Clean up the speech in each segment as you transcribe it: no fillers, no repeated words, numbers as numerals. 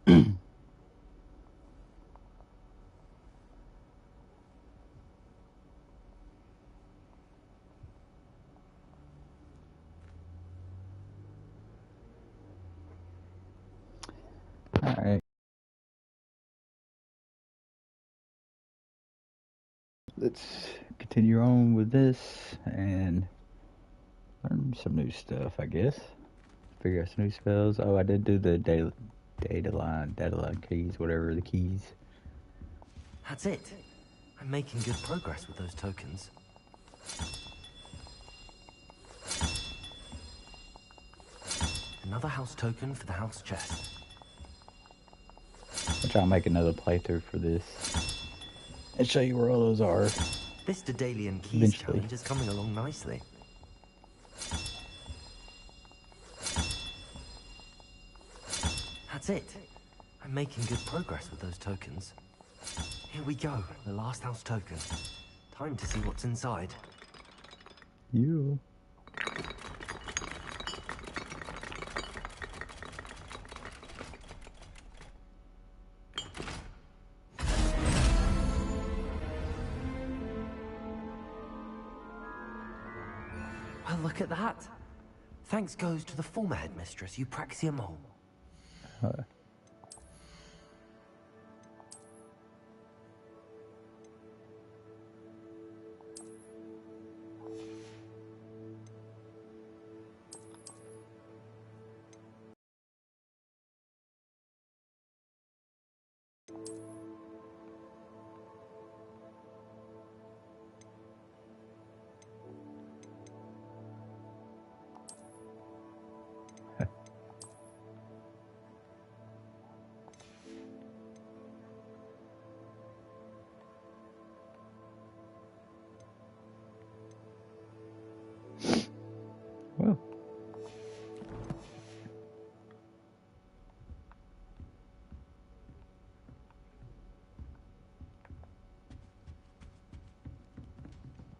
Alright. Let's continue on with this and learn some new stuff, I guess. Figure out some new spells. Oh, I did do the data line keys, whatever the keys. That's it. I'm making good progress with those tokens. Another house token for the house chest. I'll try to make another playthrough for this and show you where all those are. This Daedalian keys Eventually. challenge is coming along nicely. That's it. I'm making good progress with those tokens. Here we go, the last house token. Time to see what's inside. You. Well, look at that. Thanks goes to the former headmistress, Eupraxia Mole. Well.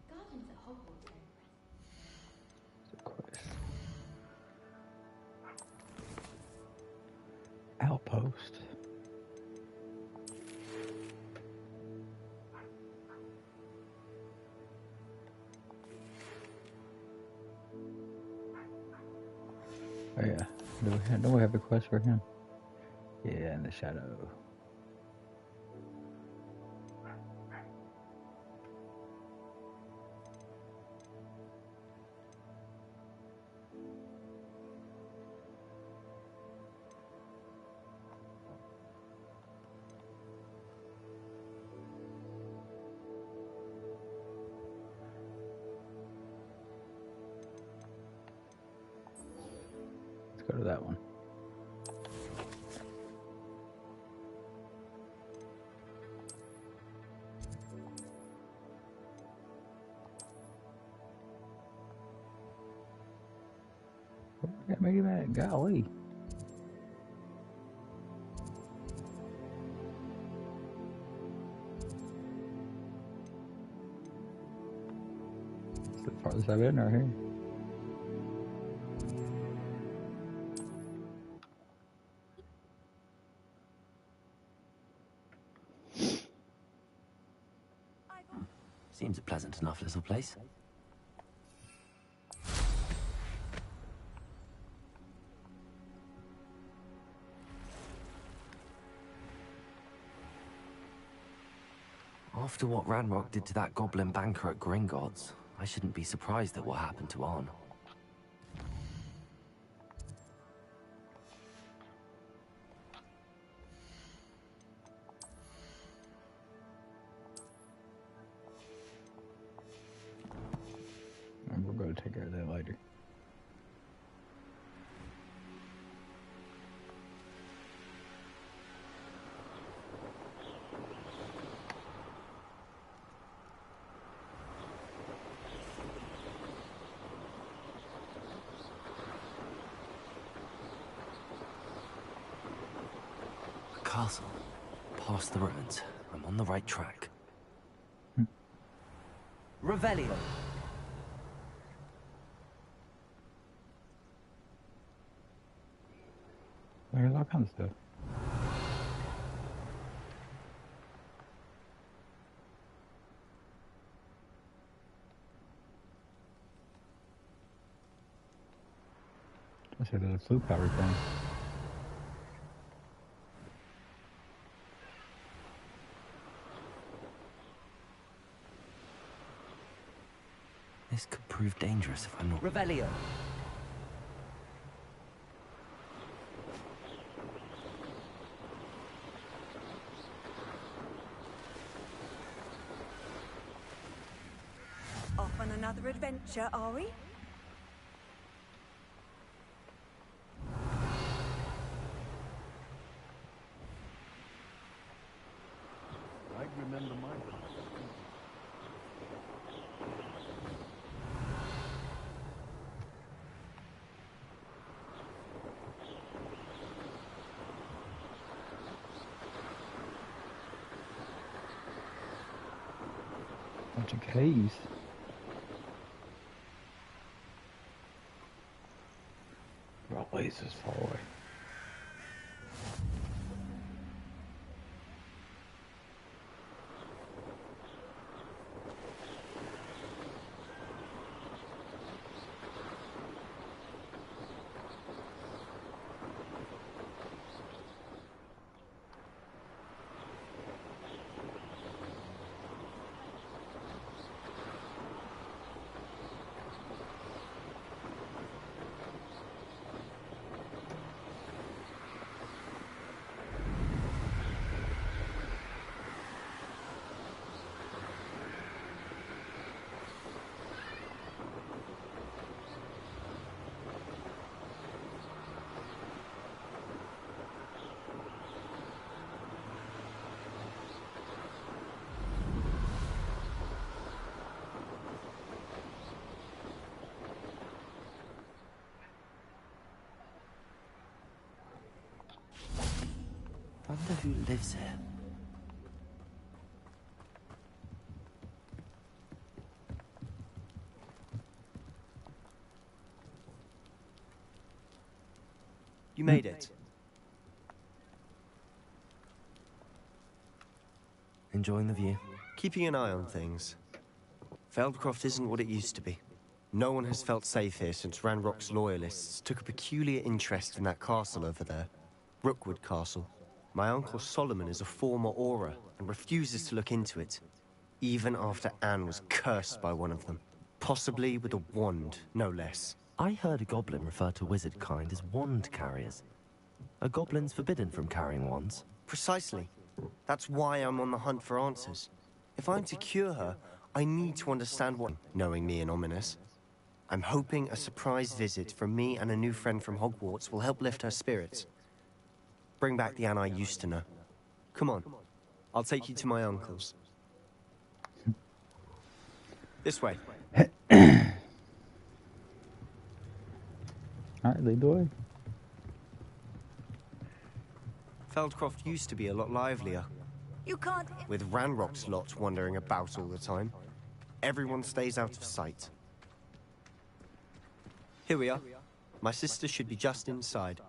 Gardens at Hogwarts are impressive. Outpost. Oh yeah. Do we have a quest for him? Yeah, in the shadow. Let's go to that one. Got me that. Golly. It's the farthest I've been right here. Seems a pleasant enough little place. After what Ranrock did to that goblin banker at Gringotts, I shouldn't be surprised at what happened to Arn. And we'll go take care of that later. Castle. Past the ruins. I'm on the right track. Revelio. There's all kinds of stuff. to the flu powder thing. This could prove dangerous if I'm not... Revelio! Off on another adventure, are we? I remember my past. Bunch of caves. Always this far away. Wonder who lives here. You made it. Enjoying the view? Keeping an eye on things. Feldcroft isn't what it used to be. No one has felt safe here since Ranrock's loyalists took a peculiar interest in that castle over there. Rookwood Castle. My uncle Solomon is a former Auror and refuses to look into it, even after Anne was cursed by one of them. Possibly with a wand, no less. I heard a goblin refer to wizard kind as wand carriers. Are goblins forbidden from carrying wands? Precisely. That's why I'm on the hunt for answers. If I'm to cure her, I need to understand what... Knowing me and ominous. I'm hoping a surprise visit from me and a new friend from Hogwarts will help lift her spirits. Bring back the Anne I used to know. Come on. I'll take you to my uncle's. This way. Alright, lead the way. Feldcroft used to be a lot livelier, You can't... with Ranrock's lot wandering about all the time. Everyone stays out of sight. Here we are. My sister should be just inside.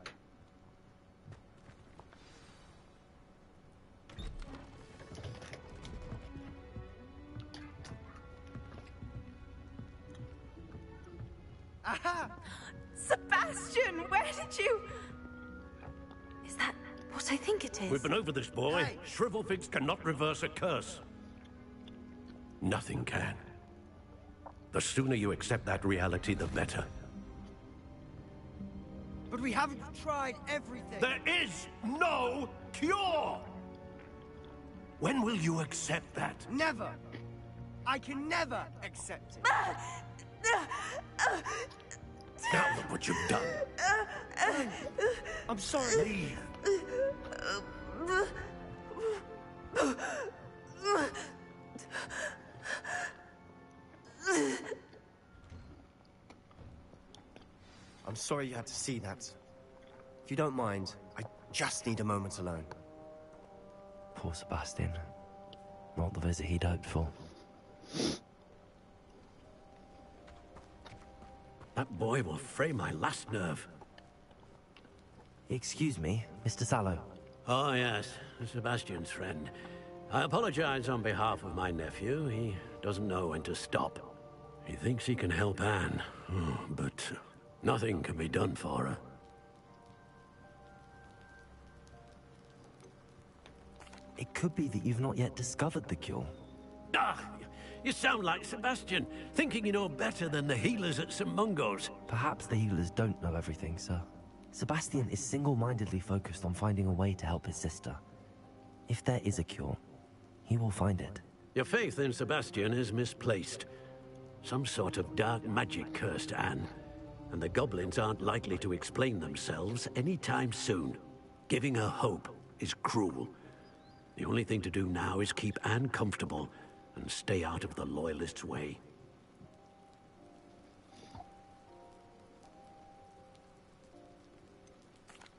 Aha! Sebastian, where did you... Is that what I think it is? We've been over this, boy. Shrivelfigs cannot reverse a curse. Nothing can. The sooner you accept that reality, the better. But we haven't tried everything. There is no cure! When will you accept that? Never. I can never accept it. Now look what you've done. I'm sorry. Leave. I'm sorry you had to see that. If you don't mind, I just need a moment alone. Poor Sebastian. Not the visit he'd hoped for. That boy will fray my last nerve. Excuse me, Mr. Sallow. Oh, yes, Sebastian's friend. I apologize on behalf of my nephew. He doesn't know when to stop. He thinks he can help Anne, but nothing can be done for her. could be that you've not yet discovered the cure. Ah, you sound like Sebastian, thinking you know better than the healers at St. Mungo's. Perhaps the healers don't know everything, sir. Sebastian is single-mindedly focused on finding a way to help his sister. If there is a cure, he will find it. Your faith in Sebastian is misplaced. Some sort of dark magic cursed Anne, and the goblins aren't likely to explain themselves anytime soon. Giving her hope is cruel. The only thing to do now is keep Anne comfortable and stay out of the Loyalists' way.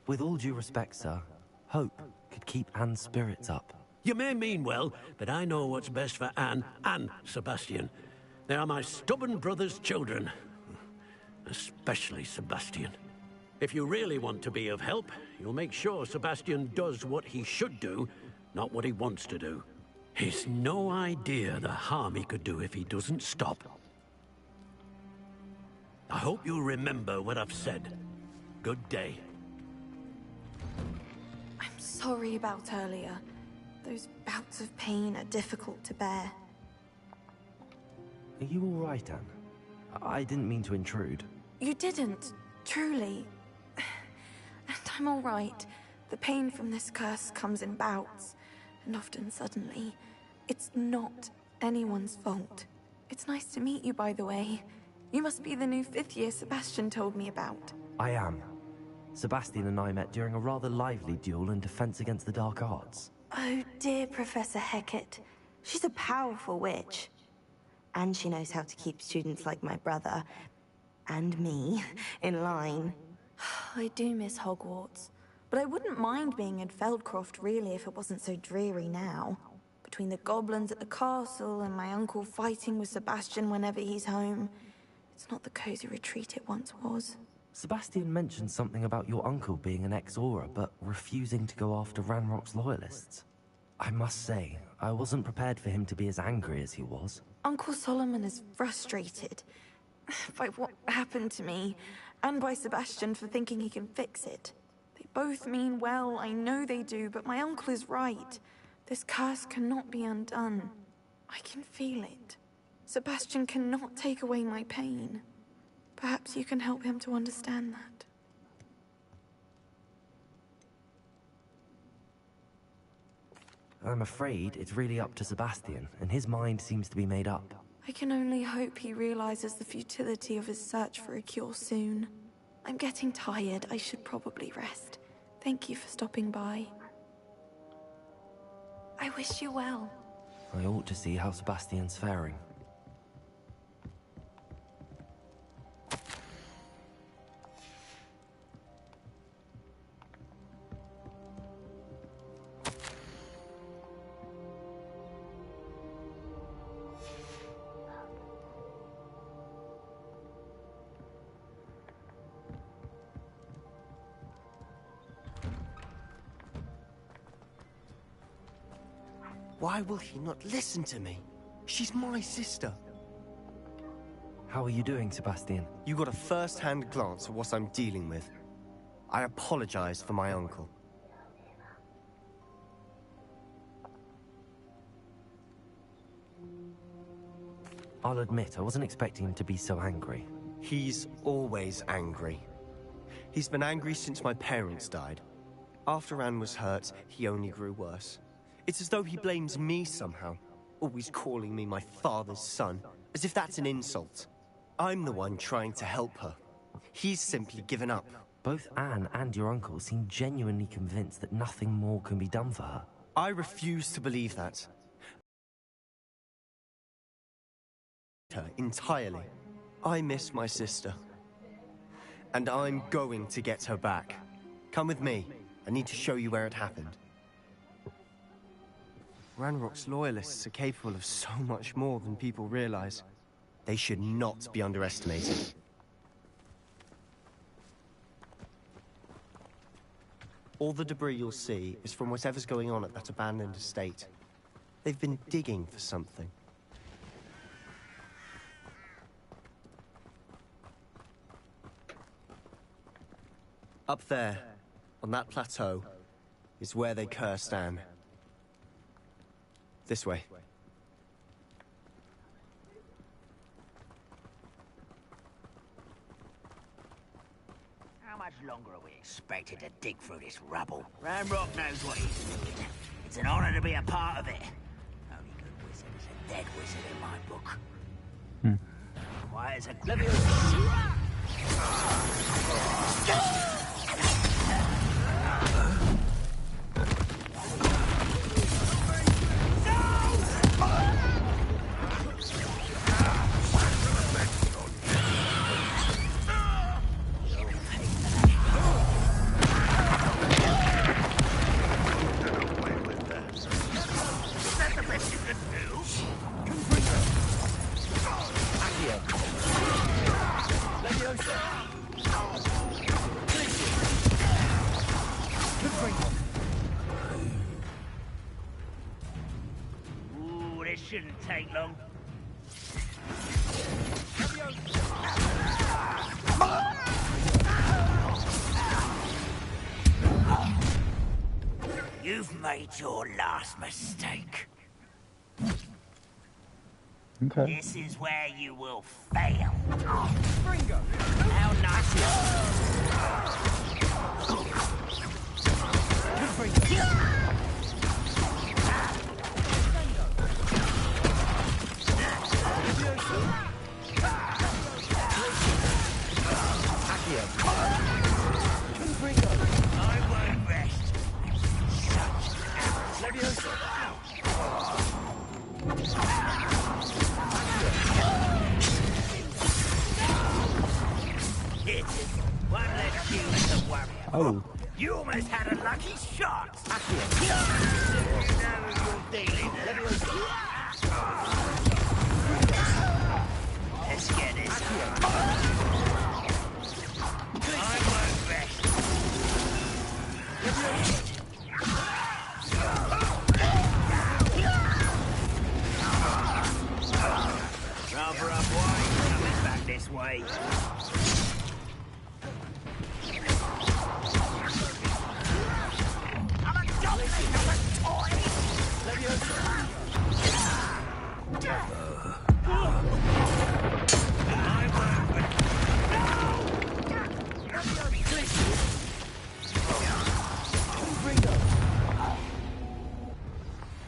With all due respect, sir, hope could keep Anne's spirits up. You may mean well, but I know what's best for Anne and Sebastian. They are my stubborn brother's children. Especially Sebastian. If you really want to be of help, you'll make sure Sebastian does what he should do, not what he wants to do. He's no idea the harm he could do if he doesn't stop. I hope you'll remember what I've said. Good day. I'm sorry about earlier. Those bouts of pain are difficult to bear. Are you all right, Anne? I didn't mean to intrude. You didn't, truly. And I'm all right. The pain from this curse comes in bouts, and often suddenly. It's not anyone's fault. It's nice to meet you, by the way. You must be the new 5th year Sebastian told me about. I am. Sebastian and I met during a rather lively duel in defense against the dark arts. Oh dear, Professor Hecat. She's a powerful witch. And she knows how to keep students like my brother, and me, in line. I do miss Hogwarts, but I wouldn't mind being in Feldcroft really if it wasn't so dreary now. Between the goblins at the castle and my uncle fighting with Sebastian whenever he's home, it's not the cozy retreat it once was. Sebastian mentioned something about your uncle being an ex-Aura, but refusing to go after Ranrock's loyalists. I must say, I wasn't prepared for him to be as angry as he was. Uncle Solomon is frustrated by what happened to me, and by Sebastian for thinking he can fix it. They both mean well, I know they do, but my uncle is right. This curse cannot be undone. I can feel it. Sebastian cannot take away my pain. Perhaps you can help him to understand that. I'm afraid it's really up to Sebastian, and his mind seems to be made up. I can only hope he realizes the futility of his search for a cure soon. I'm getting tired. I should probably rest. Thank you for stopping by. I wish you well. I ought to see how Sebastian's faring. Why will he not listen to me? She's my sister. How are you doing, Sebastian? You got a first-hand glance at what I'm dealing with. I apologize for my uncle. I'll admit, I wasn't expecting him to be so angry. He's always angry. He's been angry since my parents died. After Anne was hurt, he only grew worse. It's as though he blames me somehow, always calling me my father's son, as if that's an insult. I'm the one trying to help her. He's simply given up. Both Anne and your uncle seem genuinely convinced that nothing more can be done for her. I refuse to believe that. Her entirely. I miss my sister. And I'm going to get her back. Come with me. I need to show you where it happened. Ranrock's loyalists are capable of so much more than people realize. They should not be underestimated. All the debris you'll see is from whatever's going on at that abandoned estate. They've been digging for something. Up there, on that plateau, is where they cursed Anne. This way. How much longer are we expected to dig through this rubble? Ranrock knows what he's doing. It's an honor to be a part of it. Only good wizard is a dead wizard in my book. Quiet as a Ooh, this shouldn't take long. You've made your last mistake. Okay. This is where you will fail. Ringo! How nice is I won't rest. One less you as a warrior. Oh. You almost had a lucky shot. You know who you're dealing with. Let's get this. I won't rest. Rather up wide, coming back this way.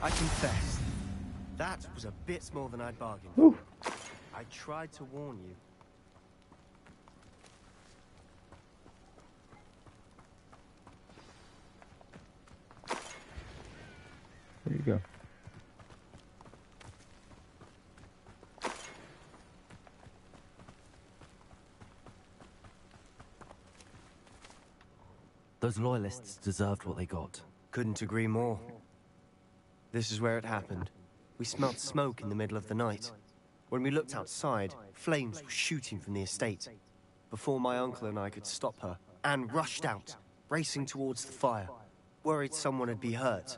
I confess, that was a bit more than I'd bargained. Whew. I tried to warn you. There you go. Those loyalists deserved what they got. Couldn't agree more. This is where it happened. We smelt smoke in the middle of the night. When we looked outside, flames were shooting from the estate. Before my uncle and I could stop her, Anne rushed out, racing towards the fire, worried someone had been hurt.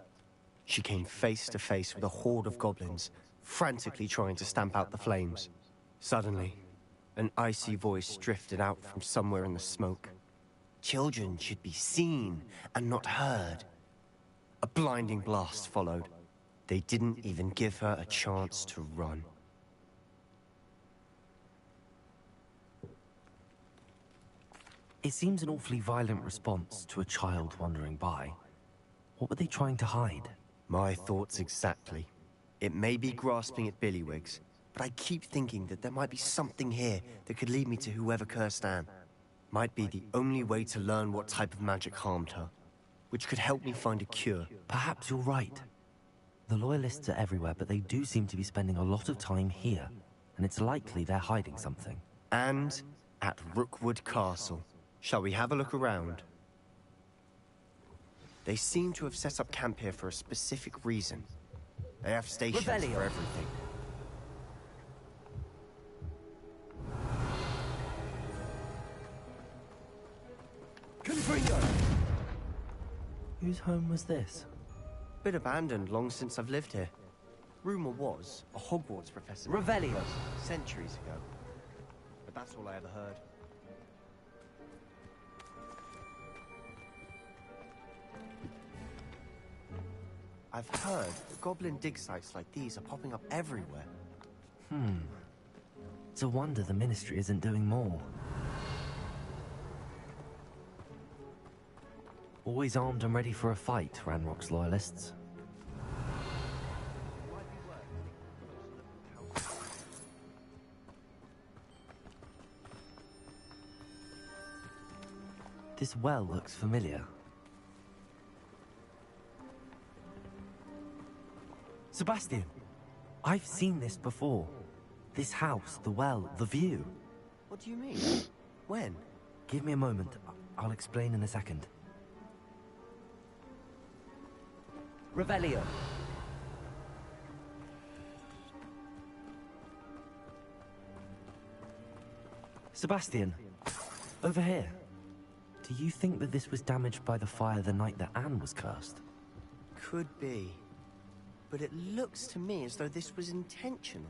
She came face to face with a horde of goblins, frantically trying to stamp out the flames. Suddenly, an icy voice drifted out from somewhere in the smoke. Children should be seen and not heard. A blinding blast followed. They didn't even give her a chance to run. It seems an awfully violent response to a child wandering by. What were they trying to hide? My thoughts exactly. It may be grasping at Billywigs, but I keep thinking that there might be something here that could lead me to whoever cursed Anne. Might be the only way to learn what type of magic harmed her, which could help me find a cure. Perhaps you're right. The Loyalists are everywhere, but they do seem to be spending a lot of time here, and it's likely they're hiding something. And at Rookwood Castle. Shall we have a look around? They seem to have set up camp here for a specific reason. They have stations for everything. Confringo! Whose home was this? Bit abandoned long since I've lived here. Rumor was a Hogwarts professor. Revelio! Centuries ago. But that's all I ever heard. I've heard that goblin dig sites like these are popping up everywhere. It's a wonder the Ministry isn't doing more. Always armed and ready for a fight, Ranrock's loyalists. This well looks familiar. Sebastian, I've seen this before. This house, the well, the view. What do you mean? When? Give me a moment. I'll explain in a second. Revelio. Sebastian, over here. Do you think that this was damaged by the fire the night that Anne was cursed? Could be. But it looks to me as though this was intentional.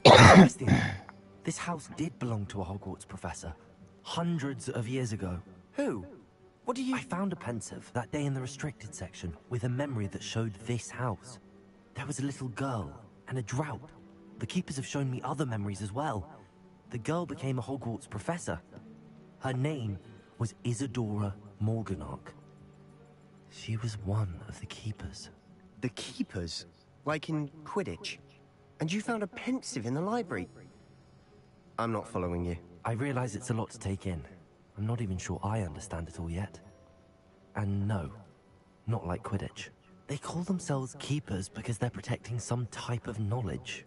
Sebastian, this house did belong to a Hogwarts professor. Hundreds of years ago. Who? What do you... I found a pensive that day in the restricted section with a memory that showed this house. There was a little girl and a drought. The keepers have shown me other memories as well. The girl became a Hogwarts professor. Her name was Isadora Morganach. She was one of the keepers. The keepers? Like in Quidditch? And you found a pensive in the library? I'm not following you. I realize it's a lot to take in. I'm not even sure I understand it all yet. And no, not like Quidditch. They call themselves keepers because they're protecting some type of knowledge.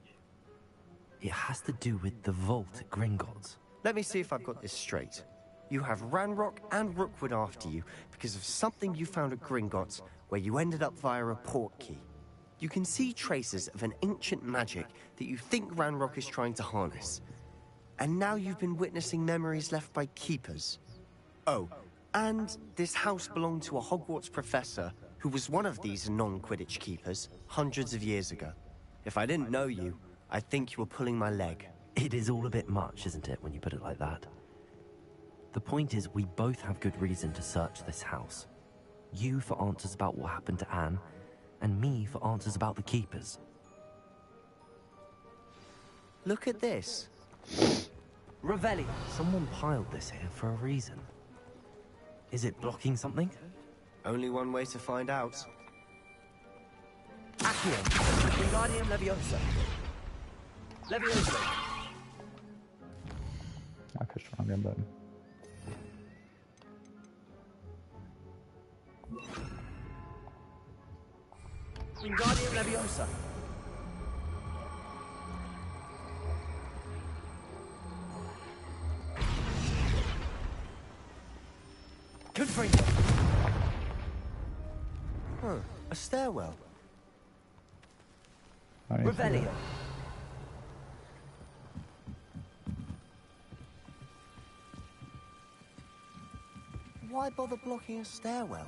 It has to do with the vault at Gringotts. Let me see if I've got this straight. You have Ranrock and Rookwood after you because of something you found at Gringotts where you ended up via a port key. You can see traces of an ancient magic that you think Ranrock is trying to harness. And now you've been witnessing memories left by keepers. Oh, and this house belonged to a Hogwarts professor who was one of these non-Quidditch keepers hundreds of years ago. If I didn't know you, I'd think you were pulling my leg. It is all a bit much, isn't it, when you put it like that? The point is, we both have good reason to search this house. You for answers about what happened to Anne, and me for answers about the keepers. Look at this. Revelio. Someone piled this here for a reason. Is it blocking something? Only one way to find out. Accio. Wingardium Leviosa. Leviosa. I pushed the wrong gun button. Wingardium Leviosa. Confringo. Huh, a stairwell. Revelio. Why bother blocking a stairwell?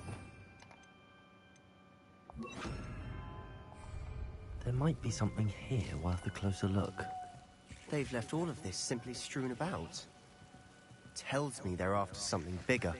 There might be something here worth a closer look. They've left all of this simply strewn about. Tells me they're after something bigger.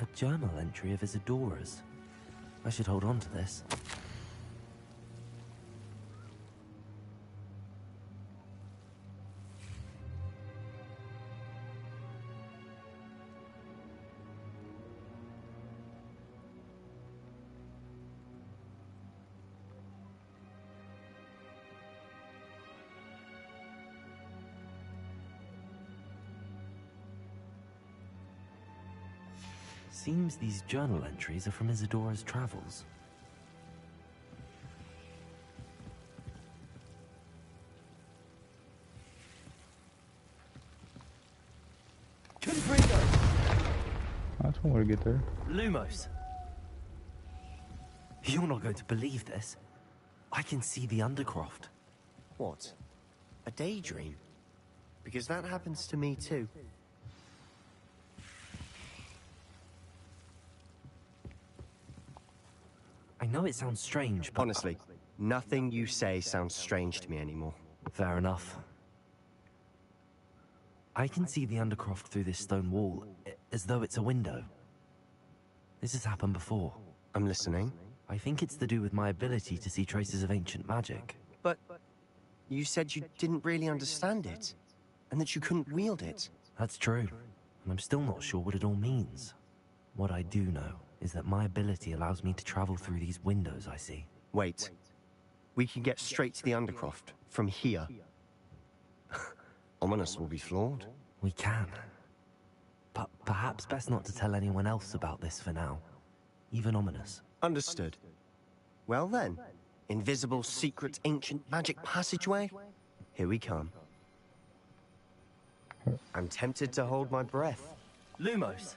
A journal entry of Isadora's. I should hold on to this. Seems these journal entries are from Isadora's travels. want to get there. Lumos! You're not going to believe this. I can see the Undercroft. What? A daydream? Because that happens to me too. I know it sounds strange, but... Honestly, nothing you say sounds strange to me anymore. Fair enough. I can see the Undercroft through this stone wall, as though it's a window. This has happened before. I'm listening. I think it's to do with my ability to see traces of ancient magic. But you said you didn't really understand it, and that you couldn't wield it. That's true, and I'm still not sure what it all means. What I do know is that my ability allows me to travel through these windows I see. Wait. We can get straight to the Undercroft from here. Ominous will be flawed. We can. But perhaps best not to tell anyone else about this for now. Even Ominous. Understood. Well then, invisible, secret, ancient magic passageway? Here we come. I'm tempted to hold my breath. Lumos!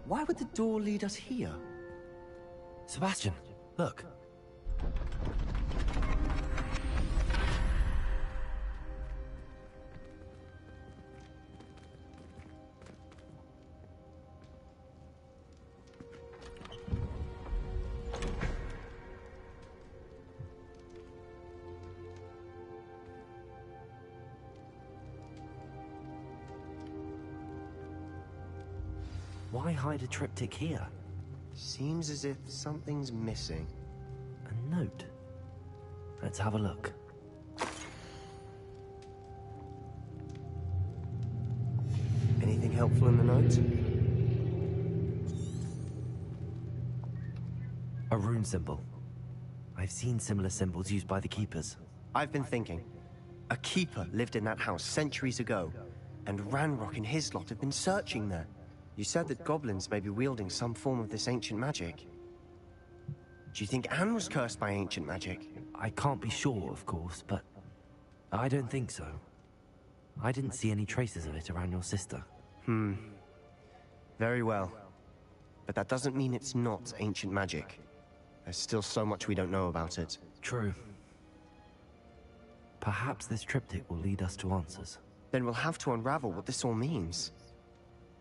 Why would the door lead us here? Sebastian, look. Why hide a triptych here? Seems as if something's missing. A note. Let's have a look. Anything helpful in the note? A rune symbol. I've seen similar symbols used by the keepers. I've been thinking. A keeper lived in that house centuries ago, and Ranrock and his lot have been searching there. You said that goblins may be wielding some form of this ancient magic. Do you think Anne was cursed by ancient magic? I can't be sure, of course, but I don't think so. I didn't see any traces of it around your sister. Very well. But that doesn't mean it's not ancient magic. There's still so much we don't know about it. True. Perhaps this triptych will lead us to answers. Then we'll have to unravel what this all means.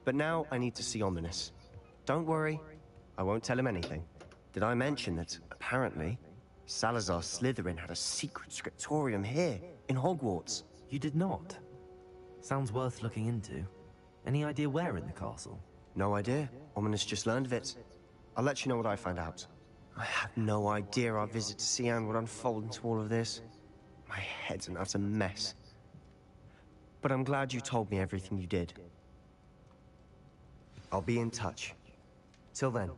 But now I need to see Ominous. Don't worry, I won't tell him anything. Did I mention that, apparently, Salazar Slytherin had a secret scriptorium here, in Hogwarts? You did not? Sounds worth looking into. Any idea where in the castle? No idea. Ominous just learned of it. I'll let you know what I find out. I had no idea our visit to Sian would unfold into all of this. My head's an utter mess. But I'm glad you told me everything you did. I'll be in touch. Till then.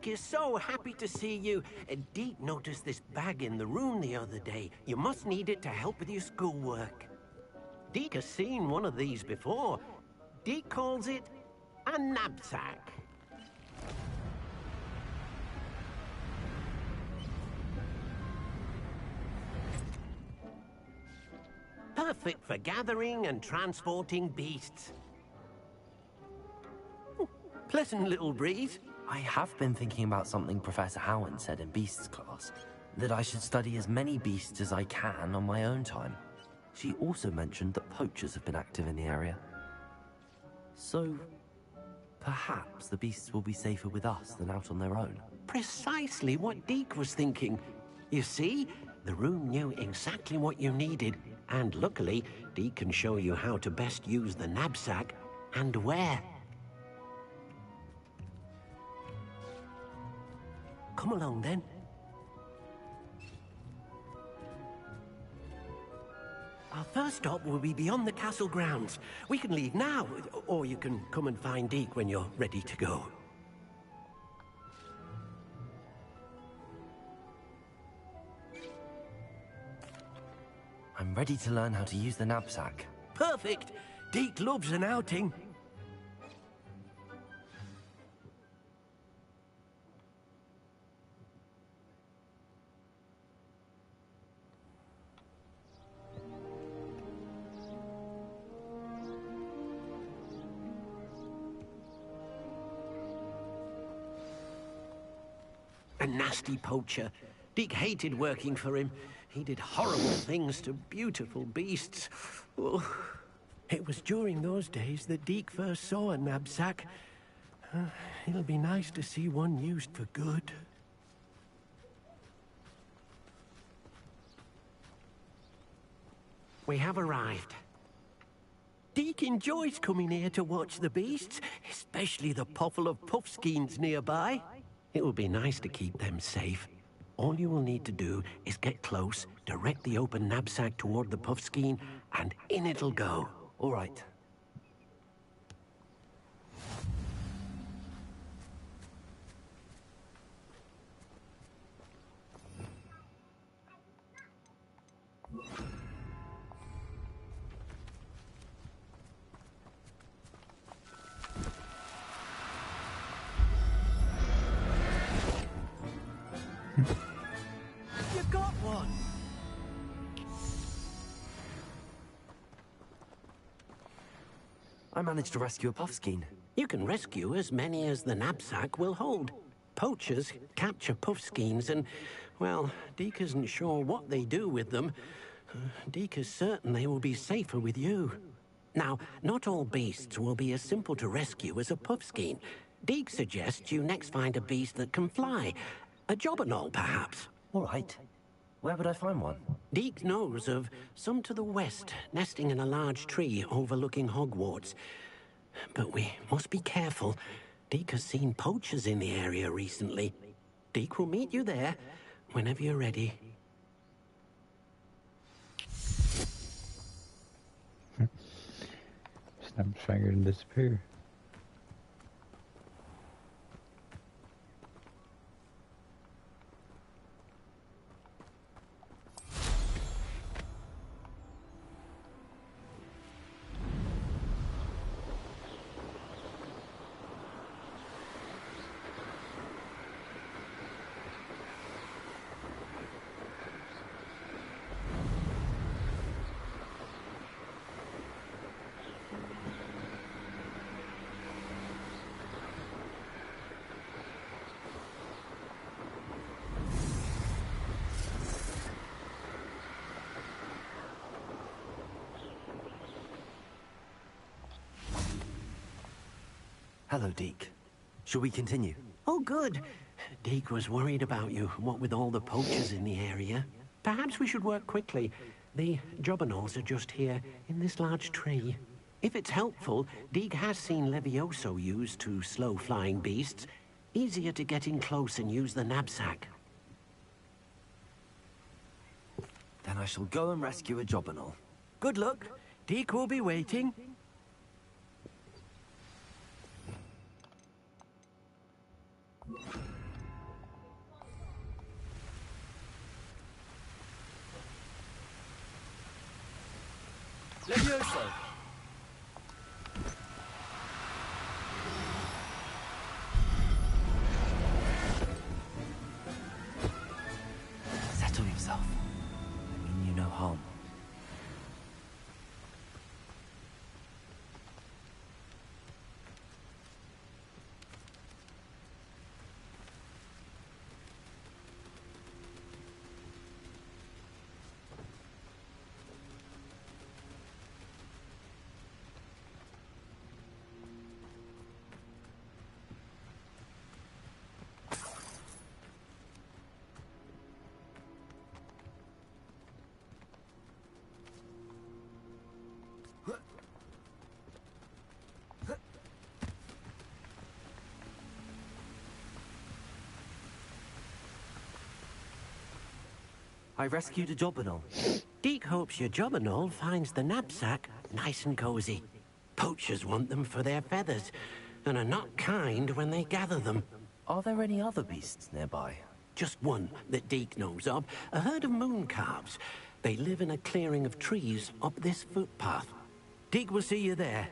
Deke is so happy to see you. Deke noticed this bag in the room the other day. You must need it to help with your schoolwork. Deke has seen one of these before. Deke calls it a knapsack. Perfect for gathering and transporting beasts. Pleasant little breeze. I have been thinking about something Professor Howard said in Beasts class, that I should study as many beasts as I can on my own time. She also mentioned that poachers have been active in the area. So, perhaps the beasts will be safer with us than out on their own. Precisely what Deke was thinking. You see, the room knew exactly what you needed, and luckily, Deke can show you how to best use the knapsack and where. Come along, then. Our first stop will be beyond the castle grounds. We can leave now, or you can come and find Deke when you're ready to go. I'm ready to learn how to use the knapsack. Perfect! Deke loves an outing. A nasty poacher. Deke hated working for him. He did horrible things to beautiful beasts. Oh. It was during those days that Deke first saw a knapsack. It'll be nice to see one used for good. We have arrived. Deke enjoys coming here to watch the beasts, especially the potful of puffskeins nearby. It will be nice to keep them safe. All you will need to do is get close, direct the open knapsack toward the puffskein, and in it'll go. All right. You got one! I managed to rescue a puffskein. You can rescue as many as the knapsack will hold. Poachers capture puffskeins and, well, Deke isn't sure what they do with them. Deke is certain they will be safer with you. Now, not all beasts will be as simple to rescue as a puffskein. Deke suggests you next find a beast that can fly. A jobberknoll, perhaps. All right. Where would I find one? Deke knows of some to the west, nesting in a large tree overlooking Hogwarts. But we must be careful. Deke has seen poachers in the area recently. Deke will meet you there whenever you're ready. Snap his finger and disappear. Hello, Deke. Shall we continue? Oh, good. Deke was worried about you, what with all the poachers in the area. Perhaps we should work quickly. The jobberknolls are just here, in this large tree. If it's helpful, Deke has seen Levioso used to slow flying beasts. Easier to get in close and use the knapsack. Then I shall go and rescue a jobberknoll. Good luck. Deke will be waiting. Levioso! Settle yourself. I mean you no harm. I rescued a Jobberknoll. Deke hopes your Jobberknoll finds the knapsack nice and cozy. Poachers want them for their feathers, and are not kind when they gather them. Are there any other beasts nearby? Just one that Deke knows of, a herd of moon calves. They live in a clearing of trees up this footpath. Deke will see you there.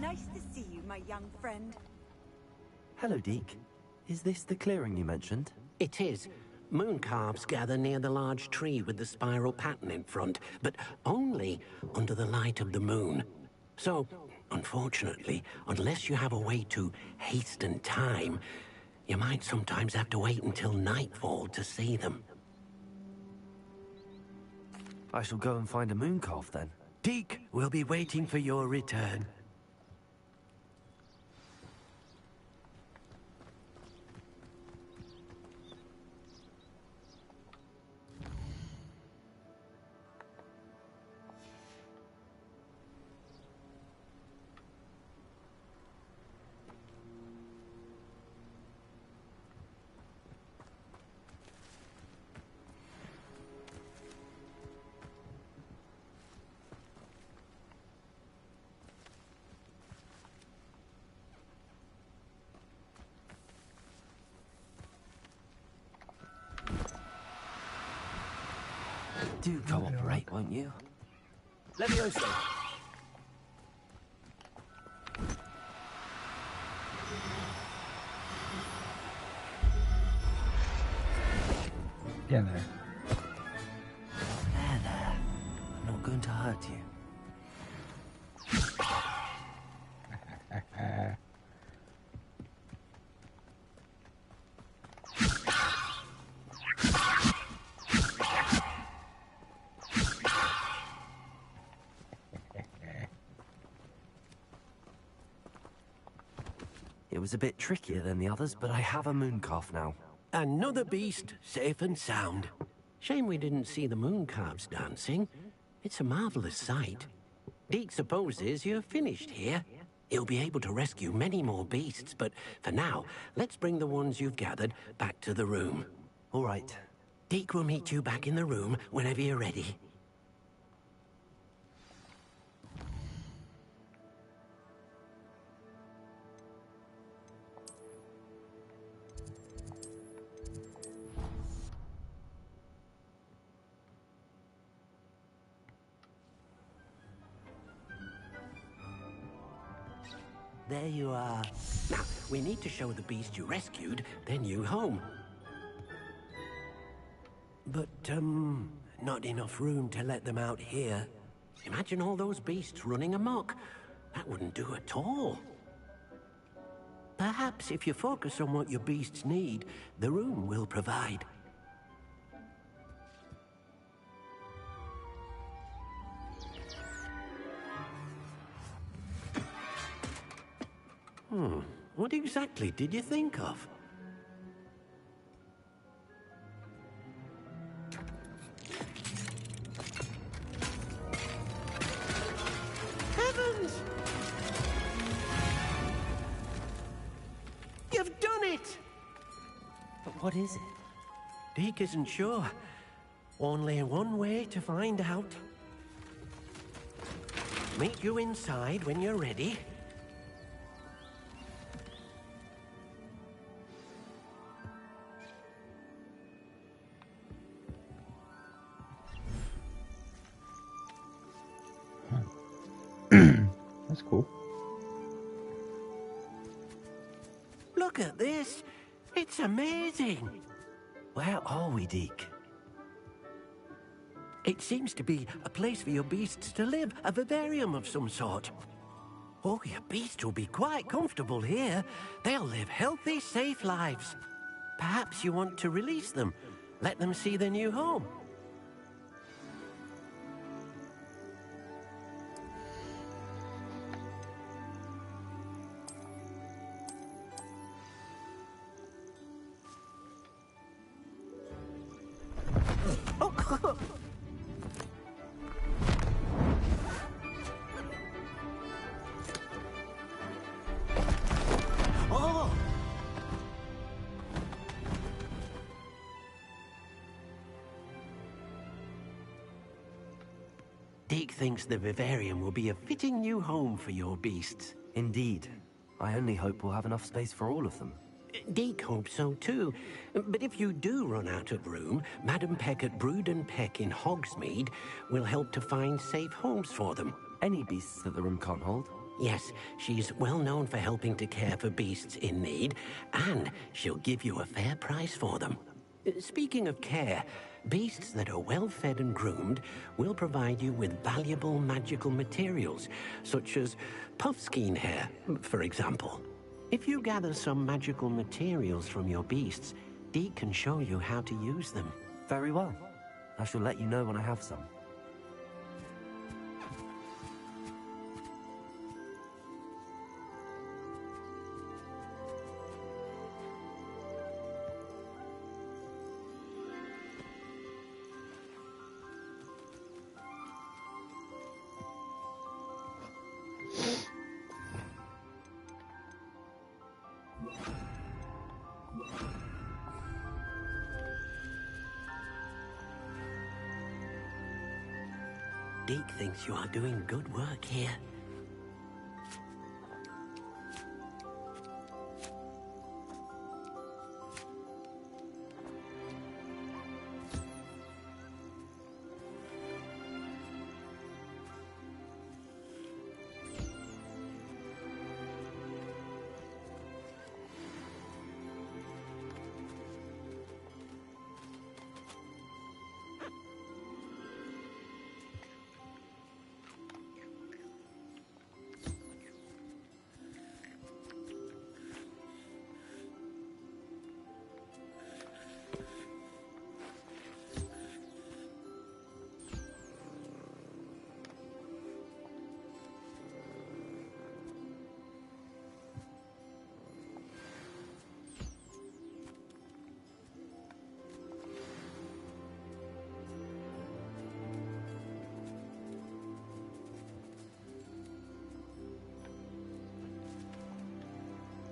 Nice to see you, my young friend. Hello, Deke. Is this the clearing you mentioned? It is. Moon calves gather near the large tree with the spiral pattern in front, but only under the light of the moon. So, unfortunately, unless you have a way to hasten time, you might sometimes have to wait until nightfall to see them. I shall go and find a moon calf then. Deke will be waiting for your return. Do cooperate, won't you? Levioso! Get in there. There. I'm not going to hurt you. It was a bit trickier than the others, but I have a moon calf now. Another beast, safe and sound. Shame we didn't see the moon calves dancing. It's a marvelous sight. Deke supposes you're finished here. He'll be able to rescue many more beasts, but for now, let's bring the ones you've gathered back to the room. All right. Deke will meet you back in the room whenever you're ready. There you are. Now, we need to show the beast you rescued their new home. But, not enough room to let them out here. Imagine all those beasts running amok. That wouldn't do at all. Perhaps if you focus on what your beasts need, the room will provide. What exactly did you think of? Heavens! You've done What is it? Deke isn't sure. Only one way to find out. Meet you inside when you're ready. That's cool. Look at this. It's amazing. Where are we, Deke? It seems to be a place for your beasts to live, a vivarium of some sort. Oh, your beasts will be quite comfortable here. They'll live healthy, safe lives. Perhaps you want to release them, let them see their new home. Deke thinks the vivarium will be a fitting new home for your beasts. Indeed. I only hope we'll have enough space for all of them. Deke hopes so too. But if you do run out of room, Madam Peck at Brood and Peck in Hogsmeade will help to find safe homes for them. Any beasts that the room can't hold? Yes, she's well known for helping to care for beasts in need, and she'll give you a fair price for them. Speaking of care, beasts that are well fed and groomed will provide you with valuable magical materials, such as puffskein hair, for example. If you gather some magical materials from your beasts, Deke can show you how to use them. Very well. I shall let you know when I have some. Deke thinks you are doing good work here.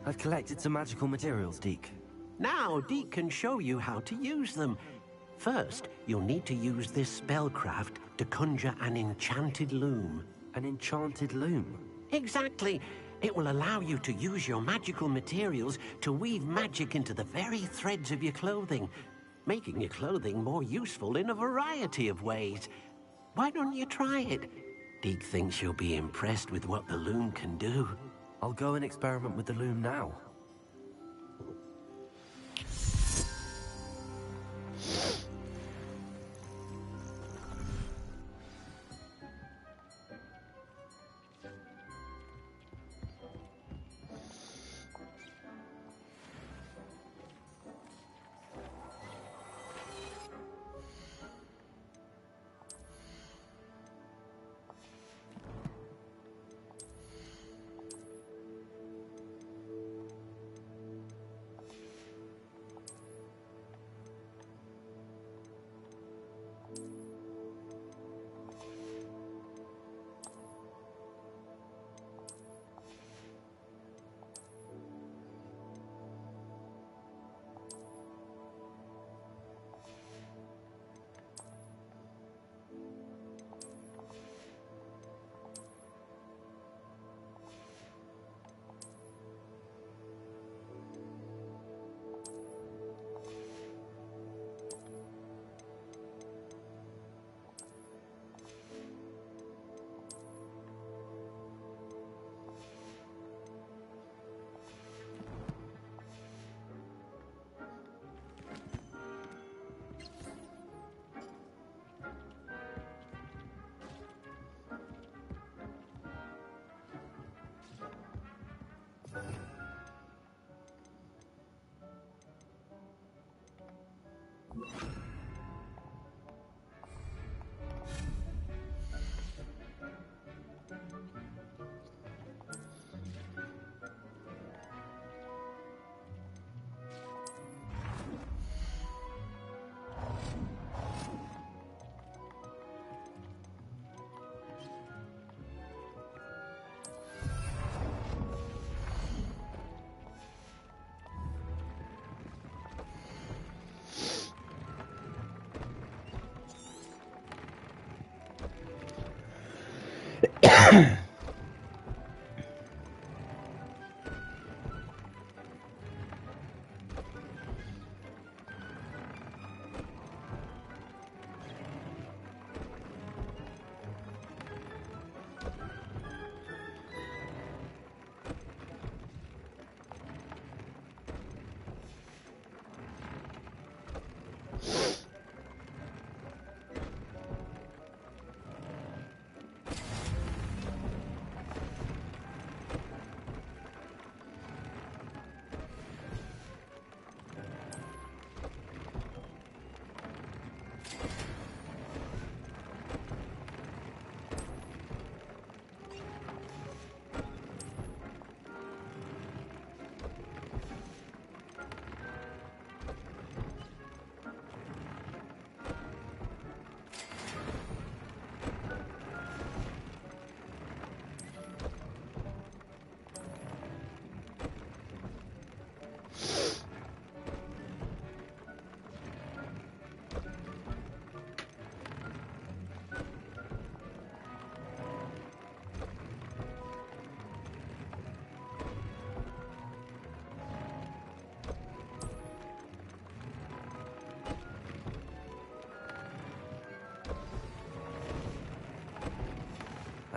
I've collected some magical materials, Deke. Now Deke can show you how to use them. First, you'll need to use this spellcraft to conjure an enchanted loom. An enchanted loom? Exactly. It will allow you to use your magical materials to weave magic into the very threads of your clothing, making your clothing more useful in a variety of ways. Why don't you try it? Deke thinks you'll be impressed with what the loom can do. I'll go and experiment with the loom now.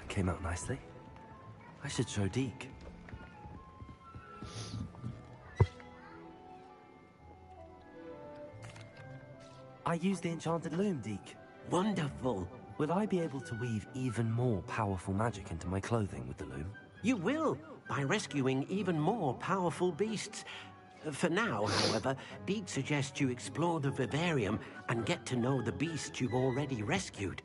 Came out nicely. I should show Deke. I used the enchanted loom, Deke. Wonderful. Will I be able to weave even more powerful magic into my clothing with the loom? You will, by rescuing even more powerful beasts. For now, however, Deke suggests you explore the vivarium and get to know the beasts you've already rescued.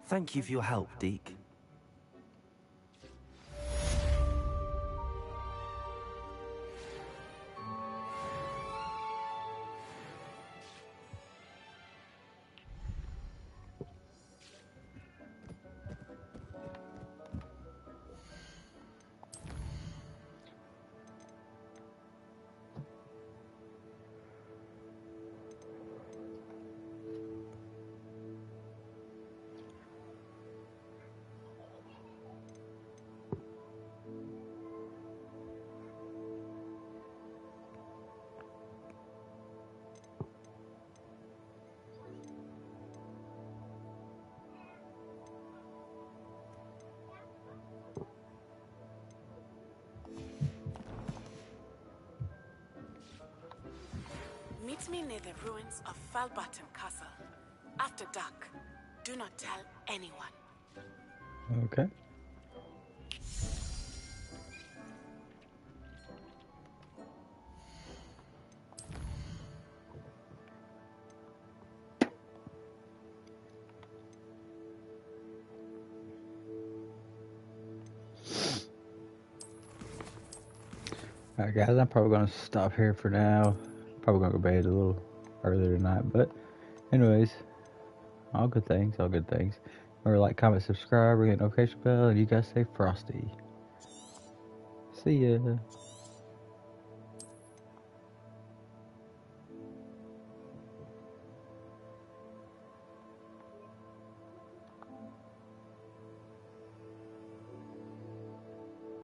Thank you for your help, Deke. Meet me near the ruins of Falbaton Castle. After dark. Do not tell anyone. Okay. Alright guys, I'm probably going to stop here for now. Probably going to go to bed a little earlier tonight, but anyways, all good things, all good things. Remember, like, comment, subscribe, ring that notification bell, and you guys stay frosty. See ya.